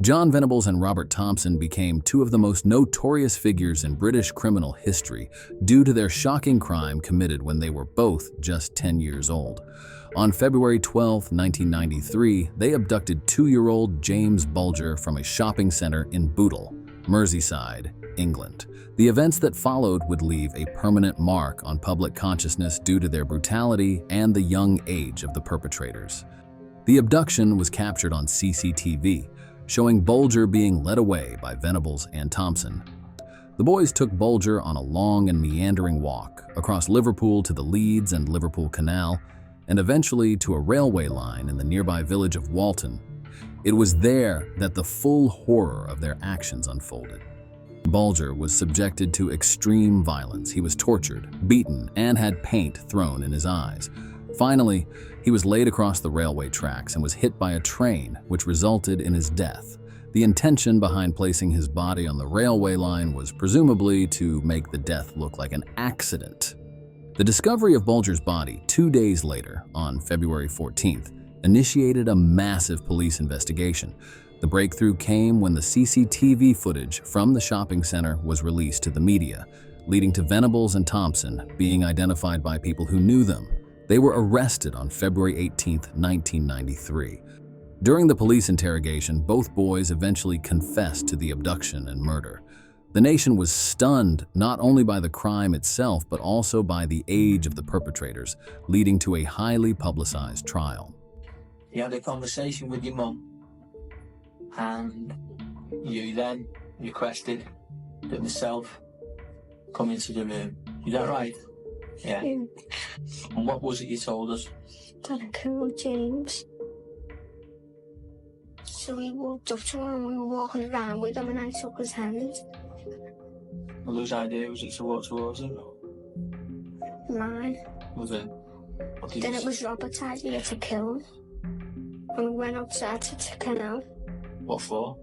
Jon Venables and Robert Thompson became two of the most notorious figures in British criminal history due to their shocking crime committed when they were both just 10 years old. On February 12, 1993, they abducted 2-year-old James Bulger from a shopping center in Bootle, Merseyside, England. The events that followed would leave a permanent mark on public consciousness due to their brutality and the young age of the perpetrators. The abduction was captured on CCTV, showing Bulger being led away by Venables and Thompson. The boys took Bulger on a long and meandering walk across Liverpool to the Leeds and Liverpool Canal, and eventually to a railway line in the nearby village of Walton. It was there that the full horror of their actions unfolded. Bulger was subjected to extreme violence. He was tortured, beaten, and had paint thrown in his eyes. Finally, he was laid across the railway tracks and was hit by a train, which resulted in his death. The intention behind placing his body on the railway line was presumably to make the death look like an accident. The discovery of Bulger's body 2 days later, on February 14th, initiated a massive police investigation. The breakthrough came when the CCTV footage from the shopping center was released to the media, leading to Venables and Thompson being identified by people who knew them. They were arrested on February 18, 1993. During the police interrogation, both boys eventually confessed to the abduction and murder. The nation was stunned not only by the crime itself, but also by the age of the perpetrators, leading to a highly publicized trial. You had a conversation with your mum, and you then requested that myself come into the room. Is that right? Yeah. And what was it you told us? That I killed James. So we walked up to him and we were walking around with him and I took his hand. Well, whose idea was it to walk towards him? Mine. Was it? Then it was Robert's idea to kill him. And we went outside to the canal. What for?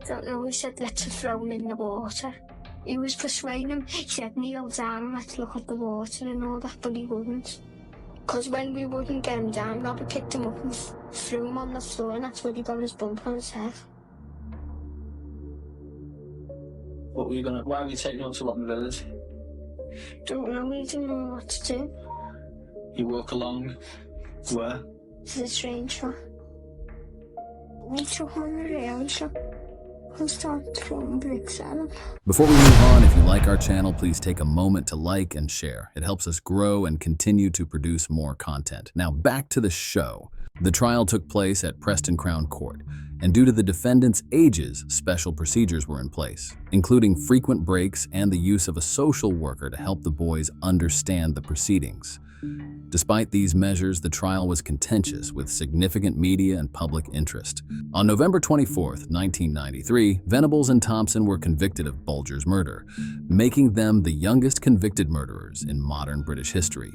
Don't know, he said let's throw him in the water. He was persuading him, he said kneel down and let's look at the water and all that, but he wouldn't. Because when we wouldn't get him down, Robert picked him up and threw him on the floor, and that's where he got his bump on his head. What were you gonna, why were you taking him to Walton Village? Don't know, we didn't know what to do. You walk along, where? To the train track. We took him on the rail track and started throwing bricks at him. Before we move on, if you like our channel, please take a moment to like and share. It helps us grow and continue to produce more content. Now back to the show. The trial took place at Preston Crown Court, and due to the defendants' ages, special procedures were in place, including frequent breaks and the use of a social worker to help the boys understand the proceedings. Despite these measures, the trial was contentious with significant media and public interest. On November 24, 1993, Venables and Thompson were convicted of Bulger's murder, making them the youngest convicted murderers in modern British history.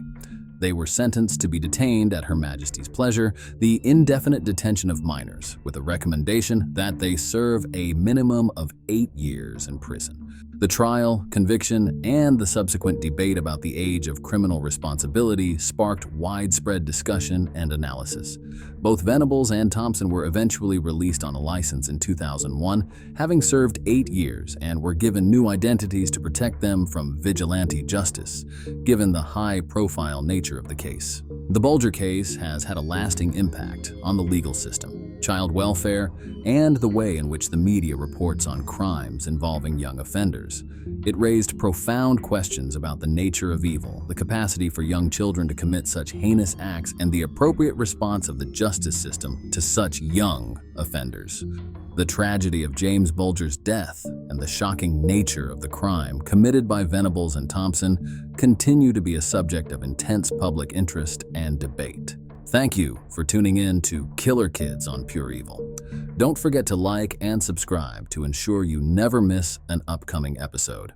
They were sentenced to be detained at Her Majesty's pleasure, the indefinite detention of minors, with a recommendation that they serve a minimum of 8 years in prison. The trial, conviction, and the subsequent debate about the age of criminal responsibility sparked widespread discussion and analysis. Both Venables and Thompson were eventually released on a license in 2001, having served 8 years, and were given new identities to protect them from vigilante justice, given the high-profile nature of the case. The Bulger case has had a lasting impact on the legal system, child welfare, and the way in which the media reports on crimes involving young offenders. It raised profound questions about the nature of evil, the capacity for young children to commit such heinous acts, and the appropriate response of the justice system to such young offenders. The tragedy of James Bulger's death and the shocking nature of the crime committed by Venables and Thompson continue to be a subject of intense public interest and debate. Thank you for tuning in to Killer Kids on Pure Evil. Don't forget to like and subscribe to ensure you never miss an upcoming episode.